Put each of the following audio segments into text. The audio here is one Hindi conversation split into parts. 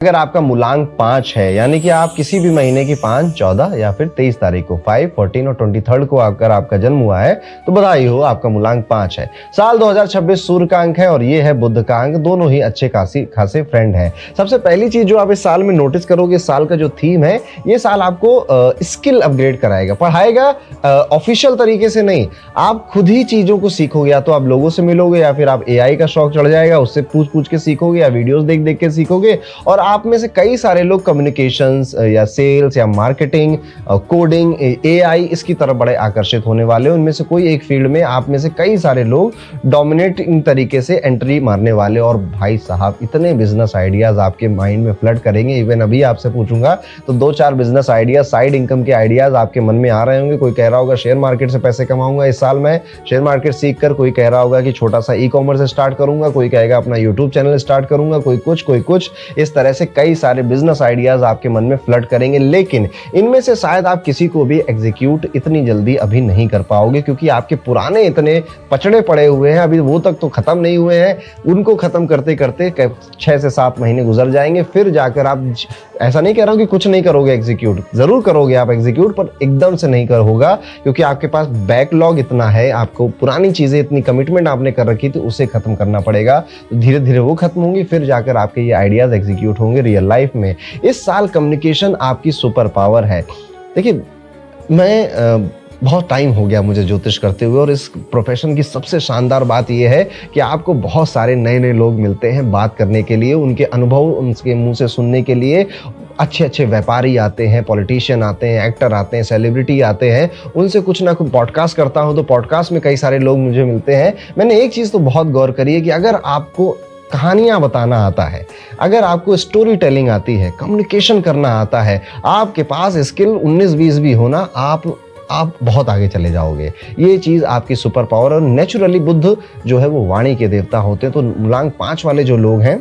अगर आपका मूलांक 5 है, यानी कि आप किसी भी महीने की 5, 14 या फिर 23 तारीख को 5, 14 और 23 को अगर आपका जन्म हुआ है तो बधाई हो, आपका मूलांक 5 है। साल 2026 सूर्य का अंक है और ये है बुध का अंक, दोनों ही अच्छे खासे फ्रेंड हैं। सबसे पहली चीज जो आप इस साल में नोटिस करोगे, इस साल का जो थीम है, ये साल आपको स्किल अपग्रेड कराएगा, पढ़ाएगा ऑफिशियल तरीके से नहीं, आप खुद ही चीजों को सीखोगे। या तो आप लोगों से मिलोगे या फिर आप एआई का शौक चढ़ जाएगा, उससे पूछ के सीखोगे या वीडियोस देख देख के सीखोगे। और आप में से कई सारे लोग कम्युनिकेशंस या सेल्स या मार्केटिंग, कोडिंग, एआई, इसकी तरफ बड़े आकर्षित होने वाले हैं। उनमें से कोई एक फील्ड में आप में से कई सारे लोग डोमिनेटिंग तरीके से एंट्री मारने वाले। और भाई साहब, इतने बिजनेस आइडियाज आपके माइंड में फ्लड करेंगे। इवन अभी आपसे पूछूंगा तो 2-4 बिजनेस आइडियाज, साइड इनकम के आइडियाज आपके मन में आ रहे होंगे। कोई कह रहा होगा शेयर मार्केट से पैसे कमाऊंगा इस साल में, शेयर मार्केट सीखकर। कोई कह रहा होगा कि छोटा सा ई-कॉमर्स स्टार्ट करूंगा, कोई कहेगा अपना यूट्यूब चैनल स्टार्ट करूंगा, कोई कुछ। इस तरह से कई सारे बिजनेस आइडियाज आपके मन में फ्लड करेंगे, लेकिन इनमें से शायद आप किसी को भी एग्जीक्यूट इतनी जल्दी अभी नहीं कर पाओगे, क्योंकि आपके पुराने इतने पचड़े पड़े हुए हैं, अभी वो तक तो खत्म नहीं हुए हैं। उनको खत्म करते करते 6 से 7 महीने गुजर जाएंगे, फिर जाकर आप, ऐसा नहीं कह रहा हूं कि कुछ नहीं करोगे एग्जीक्यूट, जरूर करोगे आप एग्जीक्यूट, पर एकदम से नहीं होगा, क्योंकि आपके पास बैकलॉग इतना है। आपको पुरानी चीजें, इतनी कमिटमेंट आपने कर रखी थी, उसे खत्म करना पड़ेगा। तो धीरे धीरे वो खत्म होंगी, फिर जाकर आपके ये आइडियाज एग्जीक्यूट होंगे रियल लाइफ में। इस साल कम्युनिकेशन आपकी सुपर पावर है। देखिए, मैं बहुत टाइम हो गया मुझे ज्योतिष करते हुए, और इस प्रोफेशन की सबसे शानदार बात यह है कि आपको बहुत सारे नए नए लोग मिलते हैं बात करने के लिए, उनके अनुभव उनके मुंह से सुनने के लिए। अच्छे व्यापारी आते हैं, पॉलिटिशियन आते हैं, एक्टर आते हैं, सेलिब्रिटी आते हैं, उनसे कुछ ना कुछ। पॉडकास्ट करता हूं तो पॉडकास्ट में कई सारे लोग मुझे मिलते हैं। मैंने एक चीज़ तो बहुत गौर करी है कि अगर आपको कहानियां बताना आता है, अगर आपको स्टोरी टेलिंग आती है, कम्युनिकेशन करना आता है, आपके पास स्किल 19-20 भी होना, आप बहुत आगे चले जाओगे। ये चीज़ आपकी सुपर पावर। और नेचुरली बुध जो है वो वाणी के देवता होते हैं, तो मूलांक 5 वाले जो लोग हैं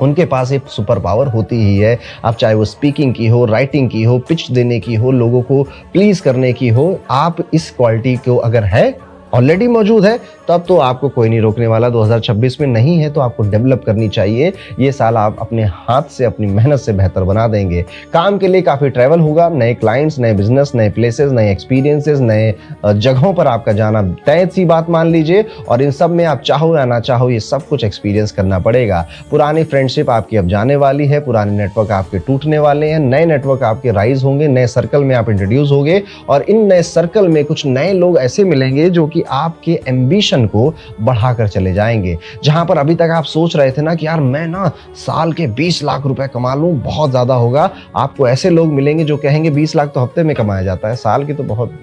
उनके पास एक सुपर पावर होती ही है। आप चाहे वो स्पीकिंग की हो, राइटिंग की हो, पिच देने की हो, लोगों को प्लीज करने की हो, आप इस क्वालिटी को अगर है, ऑलरेडी मौजूद है, तब तो आपको कोई नहीं रोकने वाला। 2026 में नहीं है तो आपको डेवलप करनी चाहिए। ये साल आप अपने हाथ से, अपनी मेहनत से बेहतर बना देंगे। काम के लिए काफ़ी ट्रैवल होगा, नए क्लाइंट्स, नए बिजनेस, नए प्लेसेस, नए एक्सपीरियंसेस, नए जगहों पर आपका जाना तय सी बात मान लीजिए। और इन सब में आप चाहो या ना चाहो, ये सब कुछ एक्सपीरियंस करना पड़ेगा। पुरानी फ्रेंडशिप आपकी अब जाने वाली है, पुराने नेटवर्क आपके टूटने वाले हैं, नए नेटवर्क आपके राइज होंगे, नए सर्कल में आप इंट्रोड्यूस होंगे। और इन नए सर्कल में कुछ नए लोग ऐसे मिलेंगे जो कि आपके एम्बिशन को बढ़ाकर चले जाएंगे। जहां पर अभी तक आप सोच रहे थे ना कि यार मैं ना साल के 20 लाख रुपए कमा लूं, बहुत ज्यादा होगा, आपको ऐसे लोग मिलेंगे जो कहेंगे 20 लाख तो हफ्ते में कमाया जाता है, साल की तो बहुत।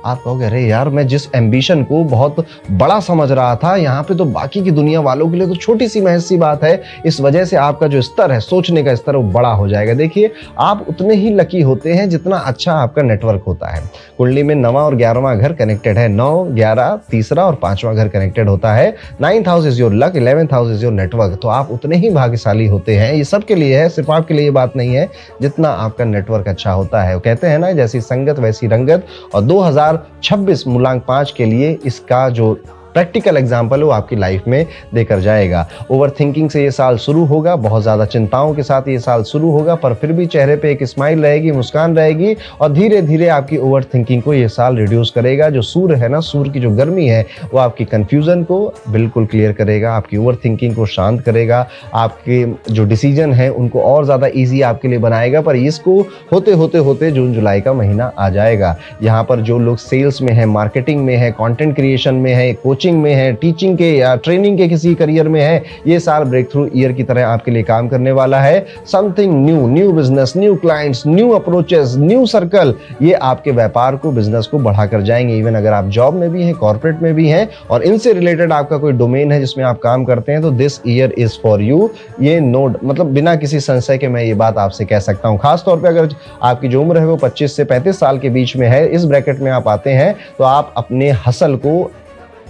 आप कहोगे अरे यार, मैं जिस एम्बिशन को बहुत बड़ा समझ रहा था, यहाँ पे तो बाकी की दुनिया वालों के लिए तो छोटी सी महज सी बात है। इस वजह से आपका जो स्तर है, सोचने का स्तर, वो बड़ा हो जाएगा। देखिए, आप उतने ही लकी होते हैं जितना अच्छा आपका नेटवर्क होता है। कुंडली में 9वां और 11वां घर कनेक्टेड है, 9, 11, तीसरा और 5वां घर कनेक्टेड होता है। 9th house is your luck, 11th house is your network. तो आप उतने ही भाग्यशाली होते हैं। ये सबके लिए है, सिर्फ आपके लिए ये बात नहीं है, जितना आपका नेटवर्क अच्छा होता है। वो कहते हैं ना, जैसी संगत वैसी रंगत। और 2026 मूलांक 5 के लिए इसका जो प्रैक्टिकल एग्जाम्पल है वो आपकी लाइफ में देकर जाएगा। ओवर थिंकिंग से ये साल शुरू होगा, बहुत ज़्यादा चिंताओं के साथ ये साल शुरू होगा, पर फिर भी चेहरे पे एक स्माइल रहेगी, मुस्कान रहेगी। और धीरे धीरे आपकी ओवर थिंकिंग को ये साल रिड्यूस करेगा। जो सूर्य है ना, सूर्य की जो गर्मी है, वो आपकी कन्फ्यूज़न को बिल्कुल क्लियर करेगा, आपकी ओवर थिंकिंग को शांत करेगा, आपके जो डिसीजन है उनको और ज़्यादा ईजी आपके लिए बनाएगा। पर इसको होते होते होते जून जुलाई का महीना आ जाएगा। यहाँ पर जो लोग सेल्स में है, मार्केटिंग में है, कॉन्टेंट क्रिएशन में है, कोचिंग में है, टीचिंग के या ट्रेनिंग के किसी करियर में है, ये साल ब्रेक थ्रू ईयर की तरह आपके लिए काम करने वाला है। Something new business, new clients, new approaches, new circle, ये आपके व्यापार को, बिजनेस को बढ़ाकर जाएंगे। इवन अगर आप जॉब में भी हैं, कॉर्पोरेट में भी हैं और इनसे रिलेटेड आपका कोई डोमेन है जिसमें आप काम करते हैं, तो this year is for you. ये नोट, मतलब बिना किसी संशय के मैं ये बात आपसे कह सकता हूँ। खासतौर पर अगर आपकी जो उम्र है वो 25 से 35 साल के बीच में है, इस ब्रैकेट में आप आते हैं, तो आप अपने हसल को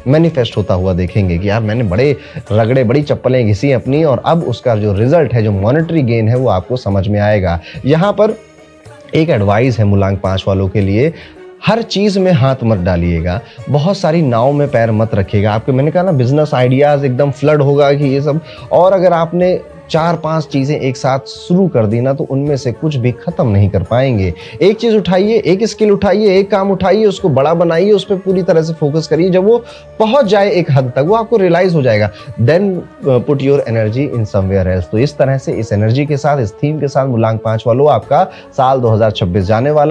मैनिफेस्ट होता हुआ देखेंगे कि यार मैंने बड़े रगड़े, बड़ी चप्पलें घिसी अपनी, और अब उसका जो रिजल्ट है, जो मॉनेटरी गेन है, वो आपको समझ में आएगा। यहाँ पर एक एडवाइस है मूलांक 5 वालों के लिए, हर चीज़ में हाथ मत डालिएगा, बहुत सारी नाव में पैर मत रखिएगा। आपके, मैंने कहा ना, बिजनेस आइडियाज़ एकदम फ्लड होगा कि ये सब। और अगर आपने 4-5 चीजें एक साथ शुरू कर दी ना, तो उनमें से कुछ भी खत्म नहीं कर पाएंगे। एक चीज उठाइए, एक स्किल उठाइए, एक काम उठाइए, उसको बड़ा बनाइए, उस पर पूरी तरह से फोकस करिए। जब वो पहुंच जाए एक हद तक, वो आपको रियलाइज हो जाएगा, then put your energy in somewhere else. तो इस तरह से, इस एनर्जी के साथ, इस थीम के साथ मूलांक 5 वालों, आपका साल 2026 जाने वाला है।